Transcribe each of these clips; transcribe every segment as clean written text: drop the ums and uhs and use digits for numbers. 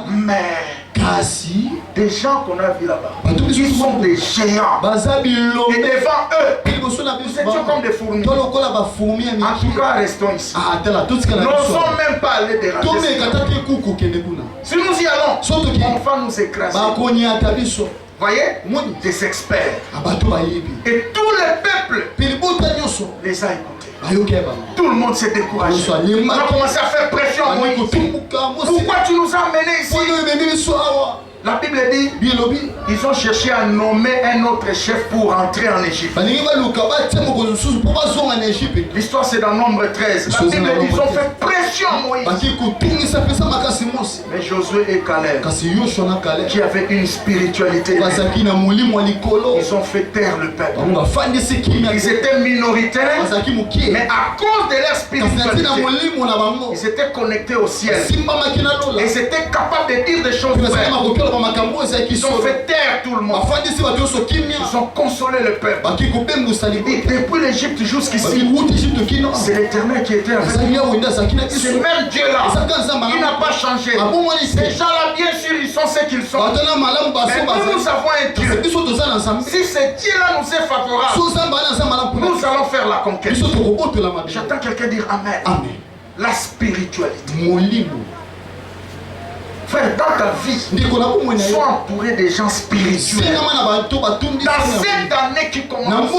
Mais des gens qu'on a vus là-bas, ils sont des géants. Et devant eux, nous étions comme des fourmis. En tout cas, restons ici. N'osons même pas aller déranger. Si nous y allons, on va nous écraser. Voyez, des experts. Et tout le peuple les a écoutés. Tout le monde s'est découragé. On a commencé à faire pression. Pourquoi tu nous as amenés ici? La Bible dit, ils ont cherché à nommer un autre chef pour entrer en Égypte. L'histoire c'est dans Nombre 13. La Bible dit, ils ont fait pression à Moïse. Mais Josué et Caleb, qui avaient une spiritualité, ils ont fait taire le peuple. Ils étaient minoritaires, mais à cause de leur spiritualité, ils étaient connectés au ciel. Et ils étaient capables de dire des choses vraies. Ils ont fait taire tout le monde. Ils ont consolé le peuple. Depuis l'Égypte jusqu'ici, c'est l'Éternel qui était avec nous. C'est même Dieu là. Il n'a pas changé. Ces gens-là, bien sûr, ils sont ce qu'ils sont. Mais nous avons un Dieu. Si ce Dieu-là nous est favorable, nous allons faire la conquête. J'attends quelqu'un dire Amen. La spiritualité. Frère, dans ta vie, sois entouré des gens spirituels. Dans cette année qui commence,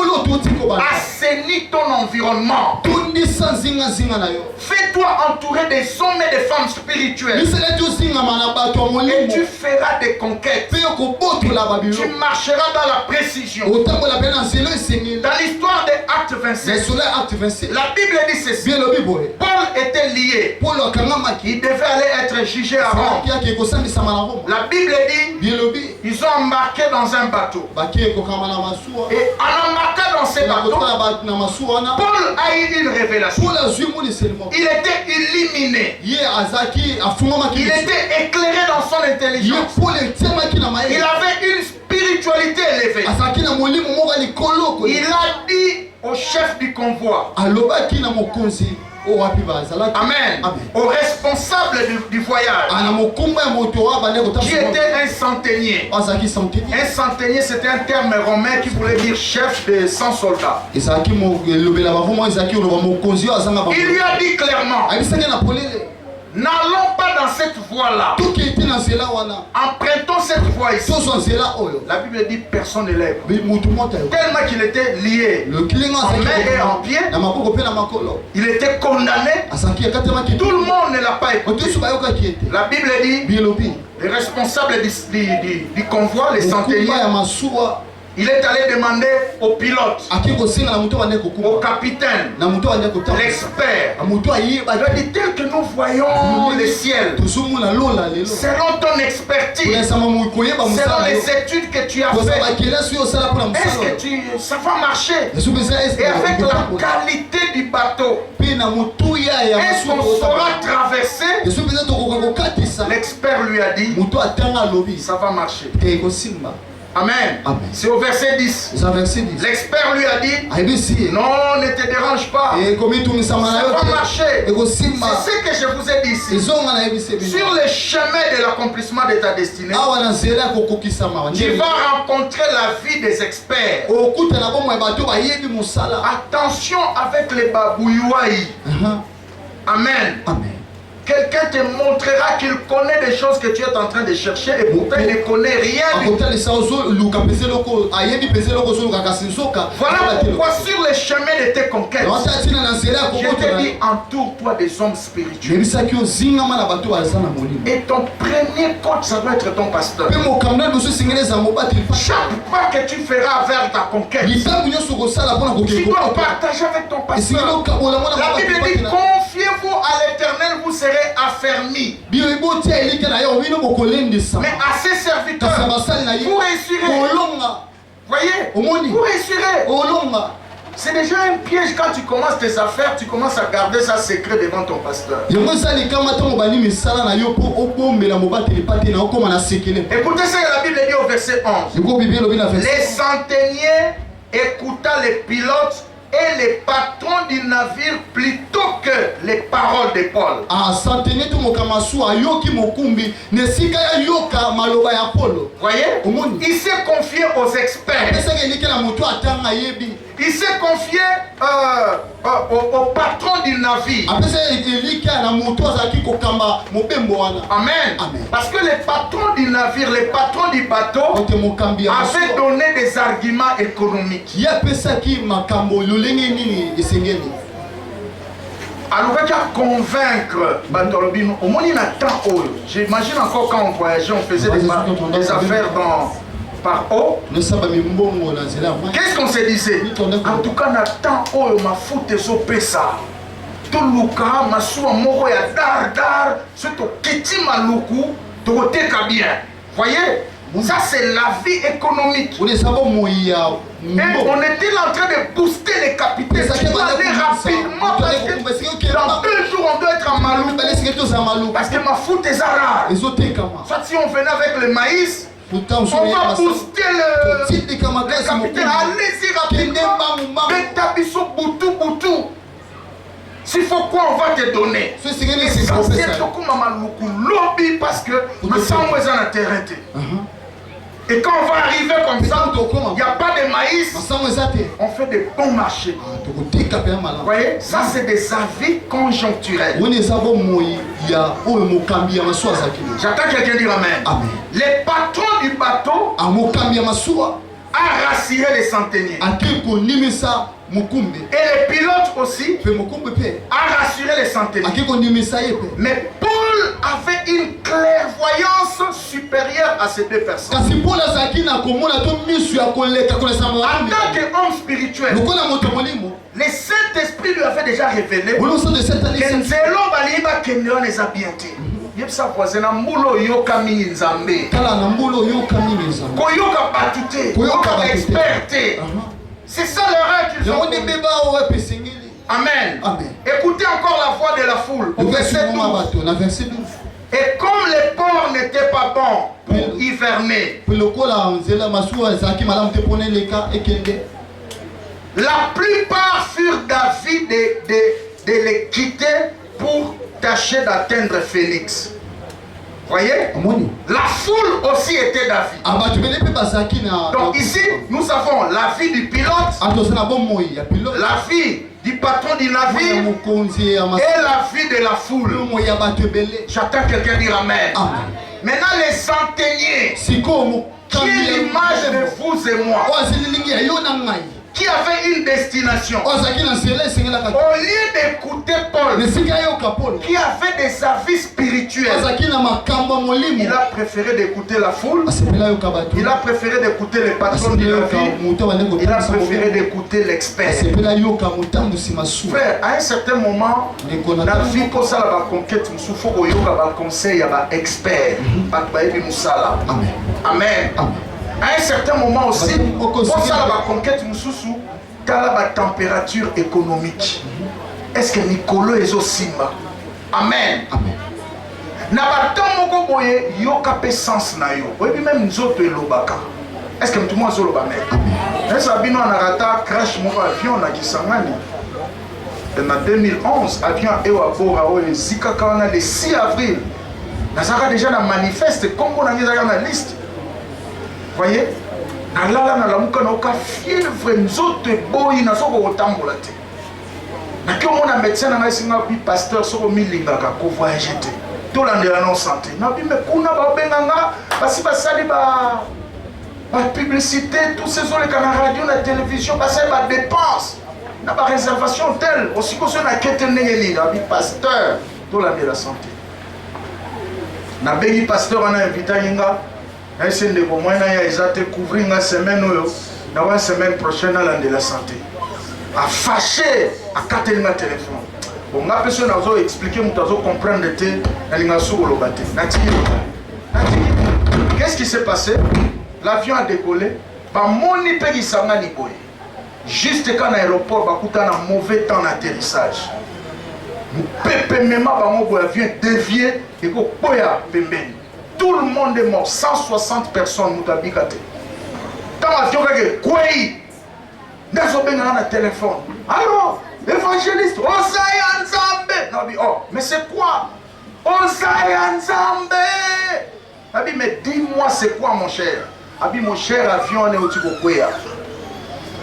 assainis ton environnement. Fais-toi entourer des hommes et des femmes spirituelles. Et tu feras des conquêtes. Tu marcheras dans la précision. Dans l'histoire des Actes 27, la Bible dit ceci. Paul était lié. Il devait aller être jugé à Rome. La Bible dit, ils ont embarqué dans un bateau. Et en embarquant dans ce bateau, Paul a eu une révélation. Il était illuminé. Il était éclairé dans son intelligence. Il avait une spiritualité élevée. Il a dit au chef du convoi, Amen. Au responsable du voyage, qui était un centenier. Un centenier, c'était un terme romain qui voulait dire chef de 100 soldats. Il lui a dit clairement, n'allons pas dans cette voie-là. Empruntons cette voie ici. La Bible dit personne ne l'aime. Tellement qu'il était lié en main et en pied. Il était condamné. Tout le monde ne l'a pas écouté. La Bible dit, les responsables du convoi, les centeniers, il est allé demander au pilote, au capitaine, l'expert. Il a dit tel que nous voyons le ciel, selon ton expertise, selon les études que tu as faites, est-ce que ça va marcher? Et avec la qualité du bateau, est-ce qu'on saura traverser? L'expert lui a dit, ça va marcher. Amen. C'est au verset 10. L'expert lui a dit, non, ne te dérange pas. Ça va marcher. C'est ce que je vous ai dit ici. Sur le chemin de l'accomplissement de ta destinée, tu vas rencontrer la vie des experts. Attention avec les babouillouaïs. Amen. Quelqu'un te montrera qu'il connaît des choses que tu es en train de chercher et pourtant il ne connaît rien. Voilà pourquoi sur le chemin de tes conquêtes, je te dis, entoure-toi des hommes spirituels. Et ton premier coach, ça doit être ton pasteur. Chaque pas que tu feras vers ta conquête, tu dois partager avec ton pasteur. La Bible dit, confiez-vous à l'Éternel, vous serez affermis. Mais à ses serviteurs, vous réussirez. Voyez, vous réussirez. C'est déjà un piège quand tu commences tes affaires, tu commences à garder ça secret devant ton pasteur. Écoutez ce que la Bible dit au verset 11. Les centeniers écouta les pilotes est le patron du navire plutôt que les paroles de Paul. Voyez? Il s'est confié aux experts. Il s'est confié au patron du navire. Amen. Parce que les patrons du navire, les patrons du bateau avaient donné des arguments économiques. Alors, on va convaincre Batolobino. Au moins, il y a tant haut. J'imagine encore quand on voyageait, on faisait des affaires par eau. Qu'est-ce qu'on se disait? En tout cas, on a tant haut, ma foute et so pesa. Tout le cas, ma soua moro ya dar, ce to kiti maluku, to te bien. Voyez? Ça, c'est la vie économique. Et on était en train de booster les capitaux. Tu dois aller rapidement parce que dans 2 jours, on doit être en Malou. Parce que ma foute est rare. Soit si on venait avec le maïs, on va booster le capitaine. Allez-y rapidement. Betabiso boutou. S'il faut quoi, on va te donner. C'est comme un lobby parce que ma sang est en terrain. Et quand on va arriver comme ça, il n'y a pas de maïs, on fait des bons marchés. Vous voyez, ça c'est des avis conjoncturels. J'attends quelqu'un dire amen. Les patrons du bateau a rassuré les centeniers. Et les pilotes aussi a rassuré les centeniers. Mais Paul avait une clairvoyance supérieure à ces 2 personnes. En tant qu'homme spirituel, le Saint-Esprit lui avait déjà révélé que Nzelo Baliba Kenyon les a bien dit. Yepsa voisin mbulo yoka mingi nzambe. Koyoka batute, koyoka experte. C'est ça l'erreur qu'ils ont commis. Amen. Écoutez encore la voix de la foule. Au verset 12. Et comme les porcs n'étaient pas bons pour hiverner, la plupart furent d'avis de les quitter pour tâcher d'atteindre Félix. Voyez? La foule aussi était d'avis. Donc ici, nous avons la vie du pilote, la vie du patron du navire et la vie de la foule. J'attends quelqu'un dire amen. Maintenant les centeniers, qui est l'image de vous et moi, qui avait une destination. Au lieu d'écouter Paul, qui avait des avis spirituels, il a préféré d'écouter la foule, il a préféré d'écouter les patrons de la vie, il a préféré d'écouter l'expert. Frère, à un certain moment, la vie pour ça, la conquête, il faut que conseil à l'expert. Amen. À un certain moment aussi, pour ça, la conquête, nous la température économique. Est-ce que Nicolo est aussi simba? Amen. Na baton moko boye yo kapé sens na yo. Oui même nzoto elobaka. Est-ce que tout le monde a loba mais? Est-ce que bino na rata crash mon avion na Kisangani? En 2011, avion ewa bora o zika kana le 6 avril. Nazaka déjà na manifeste comme on a mis dans la liste. Voyez? Alala na lamuka na oka fièvre nzoto boyi na soko otambola te. Na ki omona médecin na singa bi pasteur soko milingaka ko voyager te. To landela non santé. Na bi me kuna ba benganga basi basali ba publicité tous ces autres na radio na télévision basali ba dépenses. Na ba réservation hôtel aussi ko so na kete ndengeli na bi pasteur to landela santé. Na bengi pasteur ana invité yinga. Essayer de couvrir une semaine ou une semaine prochaine à de la santé. À fâcher, à capter le téléphone. Bon, on a besoin d'expliquer, on doit comprendre qu'est-ce qui s'est passé? L'avion a décollé. Juste quand l'aéroport a un mauvais temps d'atterrissage. L'avion dévié et tout le monde est mort, 160 personnes nous ont habité. Dans l'avion, Nazobenga na téléphone. Alors, évangéliste, Osaya Nzambe. Oh, mais c'est quoi? Osaya Nzambe. Abi, mais dis-moi c'est quoi mon cher? Abi, mon cher avion est au Tibokwea.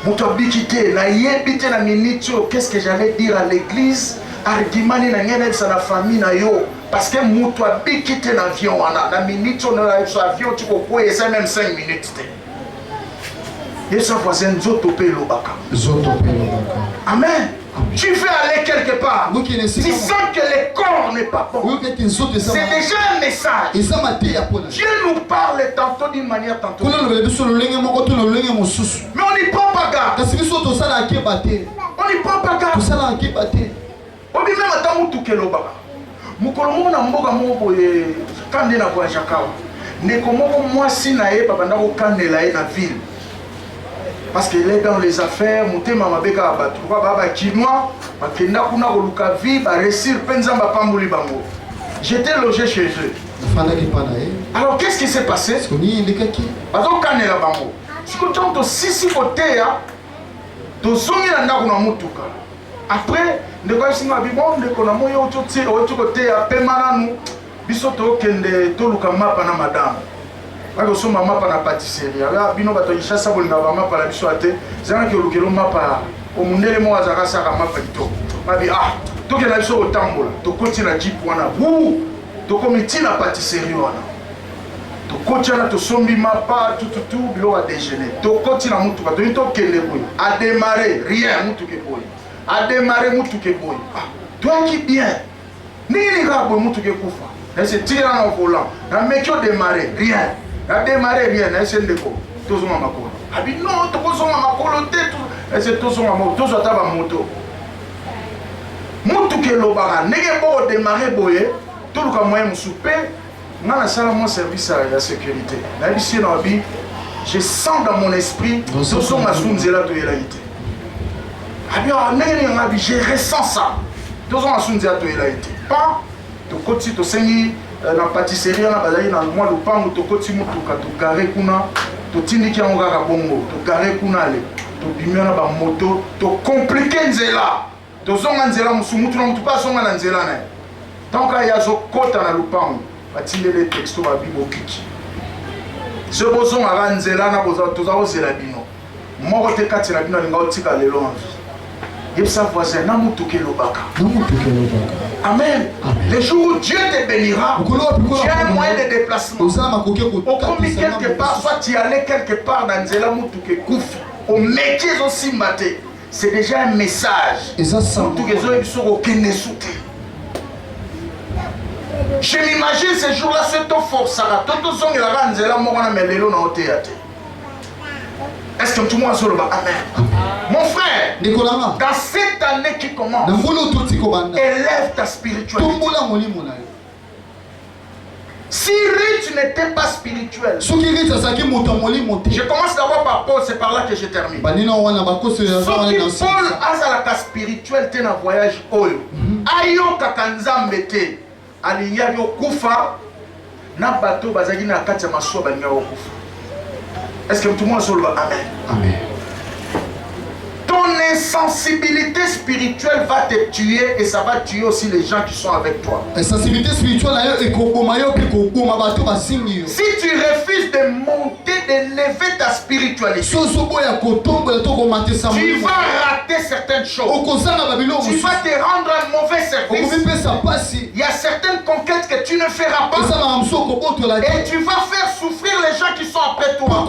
Moutobikite, na yebite na minitio, qu'est-ce que j'allais dire à l'église? Argumani na ngene sa la famille na yo. Parce que moutobikite na avion wana. Na minitio na avion Tibokwea, c'est même 5 minutes. Et son voisin Zotopé Lobaka. Amen. Tu veux aller quelque part. Tu sens que le corps n'est pas bon. C'est déjà un message. Dieu nous parle tantôt d'une manière, tantôt. Mais on n'y prend pas garde. On n'y prend pas garde. On dit même à Tamoutou Lobaka. Mukolomo na mboga mobo ye kande na kwa jakawa. Nekomoko mwasi na ye papa ndako kande la ye na ville. Parce qu'il est dans les affaires, Moutema Mabeka Abatu, Baba Kinois, Makenda Kuna Oluka Vi, Baresir, Penzamba Pambouli Bango. J'étais logé chez eux. Alors qu'est-ce qui s'est passé? Parce que quand la Bango, si tu as six côtés, tu as soumis la Nakuna Moutuka. Après, de quoi il m'a dit bon, de quoi on a eu au côté à Pemananou, Bisoto Kende, Toluka Mapana Madame. Parce que maman pas na pâtisserie. Alors bino bato ishasa bolinga maman pas la biso ate. Zana ki olukelo mapa o mundele mo azaka saka mapa dito. Mabi ah, to ke la biso o tambola. To koti na jeep wana. Wu, to komiti na pâtisserie wana. To koti na to sombi mapa tout bilo a déjeuner. To koti na mutu ba to kende boy. A démarrer rien mutu ke boy. A démarrer mutu ke boy. Ah, toi qui bien. Ni ga boy mutu ke kufa. Et c'est tiré dans le volant. Na mekio démarrer rien. A démarré rien, c'est le coup. Tous sont à ma cour. Ah bien non, tous sont à ma cour. C'est tous sont à ma tous sont à ma moto. Moto que l'obara, n'est pas démarrer boyer. Tout le moyen me souper. Moi la salle mon service à la sécurité. Là ici dans la vie, je sens dans mon esprit tous sont ma sounzela de l'élité. Ah bien je ressens ça. Tous sont ma sounzela de l'élité. Pas de côté de Seigneur. Na pâtisserie na bazali na moi le pango to koti mutuka to garé kuna to tindiki yango kaka bongo to garé kuna le to bimia na ba moto to compliquer nzela to zonga nzela musumutu na mutu pa zonga na nzela na tant ka ya zo kota na lupango batindele texto ba bibo kiki se bozonga ka nzela na boza to za ozela bino moko te kati na bino linga otika lelo envie yebisa voisin na mutu ke lobaka Amen. Le jour où Dieu te bénira, tu as un moyen de déplacement. Au commis quelque part, soit tu allais quelque part dans Nzela Moutuke Koufi, au métier aussi maté. C'est déjà un message. Je m'imagine ce jour-là, c'est ton force. Est-ce que tout le monde se leva? Amen. Mon frère, dans cette année qui commence, élève ta spiritualité. Si tu n'étais pas spirituel, je commence d'abord par Paul, c'est par là que je termine. Si Paul a la spirituel, tu es un voyage. Ayo kakanzambe te, aliya yo kufa, na bateau bazagi na kati ya masuwa balinga yo kufa. Est-ce que tout le monde se lève? Amen. Amen. Ton insensibilité spirituelle va te tuer et ça va tuer aussi les gens qui sont avec toi. Insensibilité spirituelle, si tu refuses de monter, d'élever ta spiritualité, tu vas rater certaines choses. Tu vas te rendre un mauvais service. Il y a certaines conquêtes que tu ne feras pas. Et tu vas faire souffrir les gens qui sont après toi.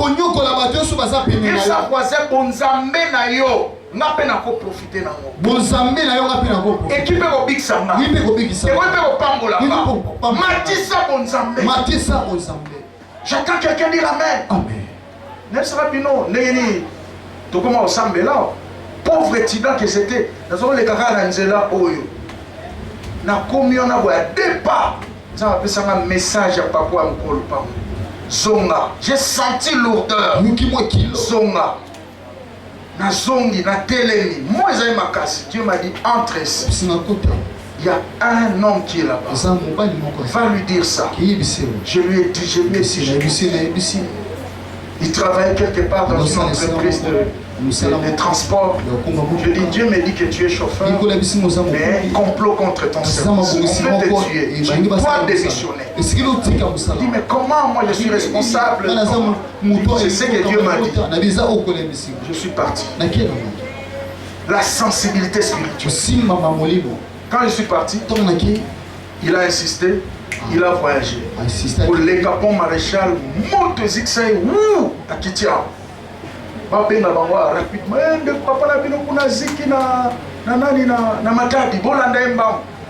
Et ça voisin bonzambe na yo. N'a pas profiter na moi. Bonzambe na yo n'a pas profiter. Équipe au big samba. Et ouais au pambola. Matissa bonzambe. Matissa bonzambe. J'attends quelqu'un dire amen. Amen. Ne sera pas non. Néni. Tu comment au sambe là. Pauvre étudiant que c'était. Nous avons les camarades d'Anzela Oyo. Na combien on a voyé départ. Ça va faire un message à papa Mkolo Pam. Zonga. J'ai senti lourdeur. Zonga. Na zongi, na telemi. Moi, j'ai ma casse. Dieu m'a dit, entre ici. Il y a un homme qui est là-bas. Va lui dire ça. Je lui ai dit, il travaille quelque part dans une entreprise les transports. Je dis, Dieu me dit que tu es chauffeur, mais un complot contre ton service. On veut te tuer. Tu dois démissionner. Je dis, mais comment moi je suis responsable? C'est ce que Dieu m'a dit. Je suis parti. La sensibilité spirituelle. Quand je suis parti, il a insisté, il a voyagé. Pour les capons maréchal, Montezixay, wouh, à Kitia. Rapidement,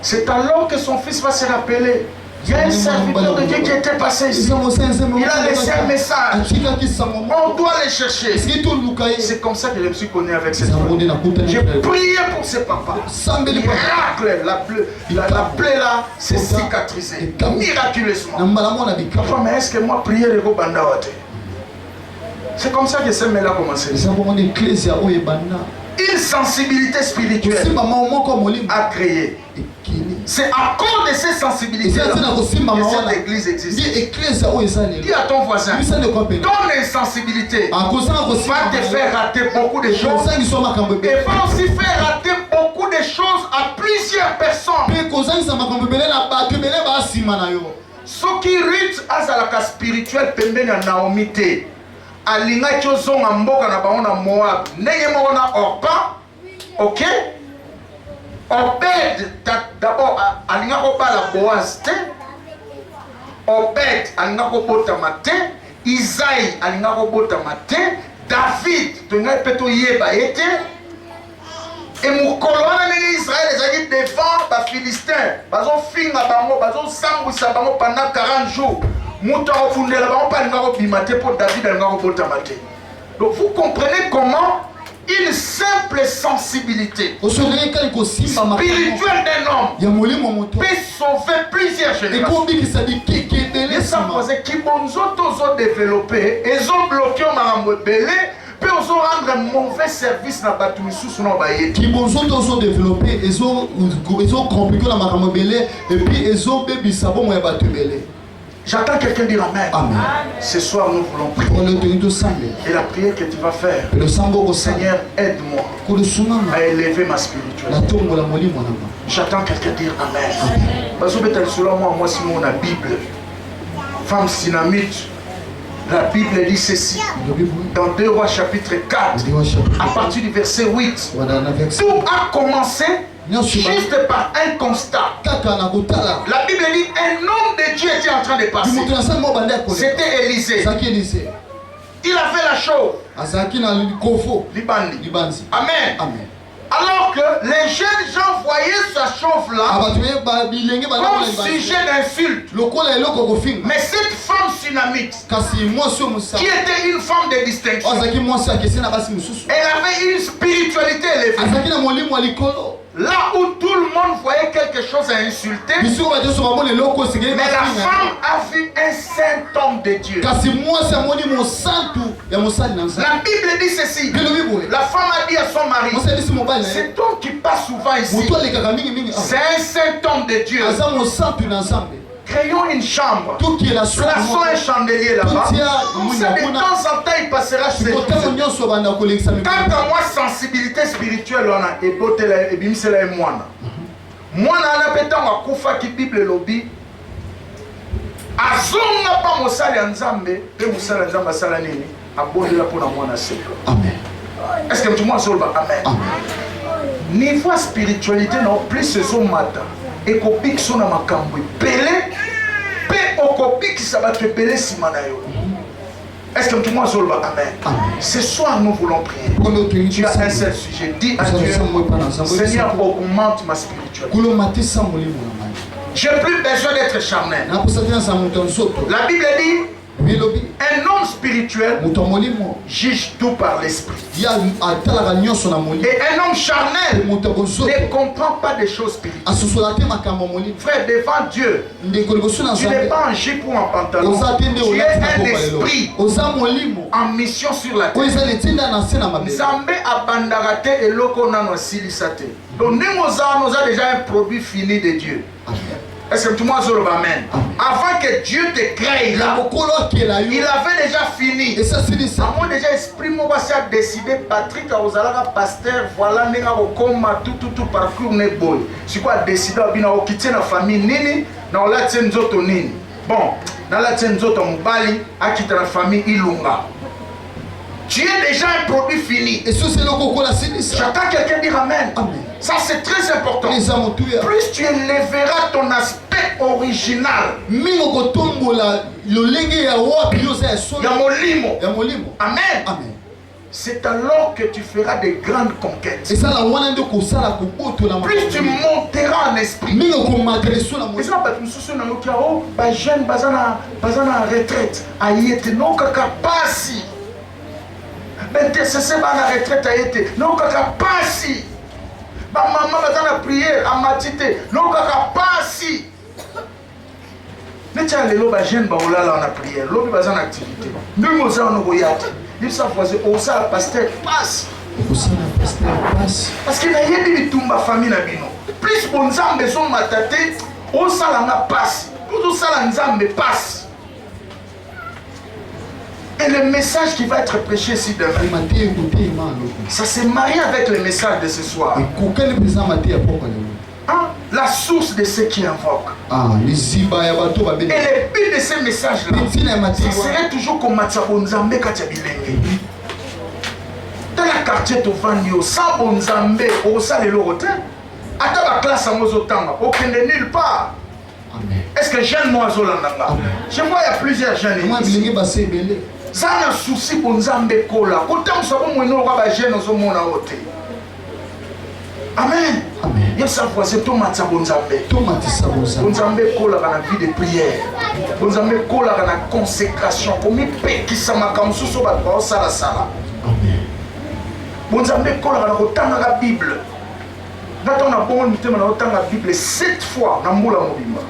c'est alors que son fils va se rappeler. Il y a un serviteur de Dieu qui était passé ici. Il a laissé un message. On doit les chercher. C'est comme ça que je me suis connu avec cette femme. J'ai prié pour ce papa. Miracle. La plaie là, c'est cicatrisé. Miraculeusement. Enfin, mais est-ce que moi, prier le Bandawate? C'est comme ça que ce mec a commencé. Une sensibilité spirituelle a créé. C'est à cause de ces sensibilités que cette église existe. Dis à ton voisin, ton insensibilité va te faire rater beaucoup de choses et va aussi faire rater beaucoup de choses à plusieurs personnes. Ce qui rite azalaka spirituel pembeni ya Naomi te. Alinga chozonga mboka na baona Moab. Ndenge moko na Orpa. OK? Obed d'abord alinga ko bala Boaz te. Obed alinga ko botama te. Isaïe alinga ko botama te. David to ngai peto yeba ete. Et mukolo wana ndenge Israël ezaki devant ba Philistins. Bazo finga bango, bazo sambwisa bango pendant 40 jours. Muto akofundela bango pa alinga ko bima te po David alinga ko botama te. Donc vous comprenez comment une simple sensibilité spirituelle d'un homme peut sauver plusieurs générations. Et ça pose qui ont développé, ils ont bloqué au belé, puis ils ont rendu un mauvais service dans la qui ont développé, ils ont compliqué la belé, et puis ils ont bébi sabon et battu belé. J'attends quelqu'un dire Amen. Amen. Ce soir, nous voulons prier. Et la prière que tu vas faire, Seigneur, aide-moi à élever ma spiritualité. J'attends quelqu'un dire Amen. Parce que moi, si mon Bible, femme synamite, la Bible dit ceci. Dans 2 Rois chapitre 4, à partir du verset 8, tout a commencé juste par un constat. La Bible dit un homme de Dieu était en train de passer. C'était Élisée. Il a fait la chauve. Libandi. Amen. Alors que les jeunes gens voyaient sa chauve-là comme sujet d'insulte. Mais cette femme sunamite, qui était une femme de distinction, elle avait une spiritualité élevée. Là où tout le monde voyait quelque chose à insulter, mais la femme a vu un saint homme de Dieu. La Bible dit ceci. La femme a dit à son mari, cet homme qui passe souvent ici, c'est un saint homme de Dieu. Créons une chambre. Plaçons un chandelier là-bas. Comme ça, de temps en temps, il passera chez nous. Quand à moi, sensibilité spirituelle, on a éboté la ébimsela et moi. Moi, on a pété en koufa qui Bible lobby. Azonga pas mosali nzambe, pe mosali nzamba sala nini? Abonde la pona mwana seko. Amen. Est-ce que tu m'as solva? Amen. Niveau spiritualité non plus ce son matin. Et copie qui sont dans ma cambo belé pe copie qui s'abat te belé si manayo. Est-ce que tout le monde solva? Amen. Ce soir nous voulons prier. Tu as un seul sujet. Dis à Dieu, Seigneur, augmente ma spiritualité. J'ai plus besoin d'être charnel. La Bible dit un homme spirituel juge tout par l'esprit. Et un homme charnel ne comprend pas des choses spirituelles. Frère, devant Dieu, tu n'es pas en jupe ou en pantalon. Tu es un esprit en mission sur la terre. Nzambe abandarate et loko nano silisate. Donc nous avons déjà un produit fini de Dieu. Est-ce que tout le monde dit amen? Avant que Dieu te crée là, il avait déjà fini. Et ça c'est dit ça. Moi déjà esprit moi a décidé Patrick Aozalaka pasteur voilà nenga kokoma tout parcours ne boy. C'est quoi décider bina quitter la famille nini na la tien nzoto nini. Bon, dans la tien nzoto mobali a quitter la famille Ilunga. Tu es déjà un produit fini. Et ça c'est le coco la c'est dit ça. J'attends quelqu'un dire amen. Amen. Ça c'est très important. Plus tu élèveras ton aspect original. Amen. Amen. C'est alors que tu feras de grandes conquêtes. Plus tu monteras en esprit. Jeune bazana retraite. Non kaka pasi. C'est la retraite a été. Non kaka pasi. Maman va dans la prière à matité. Non kaka pasi. Mais tiens les loba jeune ba olala en prière. Lobi va dans activité. Nous nous ça on voyate. Il ça faisait au ça pasteur passe. Parce qu'il a yébi bitumba famille na bino. Plus bon nzambe son matate, au ça la passe. Tout ça la nzambe passe. Et le message qui va être prêché ici demain, ça se marie avec le message de ce soir. La source de ce qui invoque. Et le but de ce message-là, ce serait toujours comme Matsabonzambe Katiabilenge. Dans la quartier de Vandio, sans Bonzambe, au salé l'autre, à la classe en Mozotanga, aucun de nulle part. Est-ce que jeune moi Zolandanga? Chez moi, il y a plusieurs jeunes. Ça a un souci pour Nzambe Kola. Autant que ça va nous jeune au monde à côté. Amen. Il y a ça c'est tout matza Bonzambe. Bonzambe Kola dans la vie de prière. Bonzambe Kola dans la consécration. Comme il paie qui s'en m'a comme sous bat pas ça la sala. Bonzambe Kola dans autant la Bible. Quand on a bon nous dans autant la Bible 7 fois dans moula mobimba.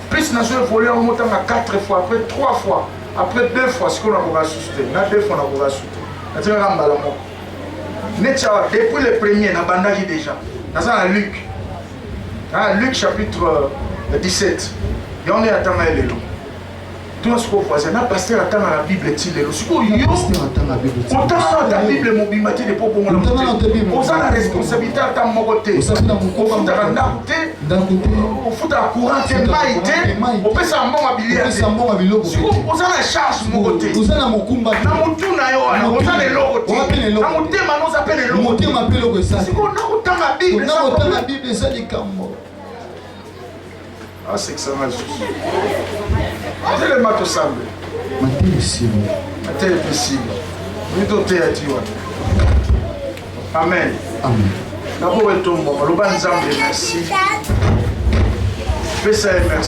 Plus nous avons volé en montant à 4 fois, après 3 fois. Après 2 fois, ce qu'on a souhaité, on a 2 fois on a souhaité. Depuis le premier, on a bandagé déjà. Dans Luc. Luc chapitre 17. Et on est à Tamaïlelo. Tout ce qu'on voit, c'est un pasteur attend la Bible. Autant dans ta Bible, mon bimati de propos, on a la responsabilité à ta mogoté. Au foot à la au foot à la courante, on peut s'en bon habilier. On a la charge mogoté. On a mon tour, on a les logotés. On a mon thème, on appelle les logotés. C'est qu'on a autant la Bible. On a la Bible, c'est les camons. Ah, c'est que ça m'a juste. C'est le matin semble. Matin possible. Amen. Amen. D'abord, merci. Fais ça et merci.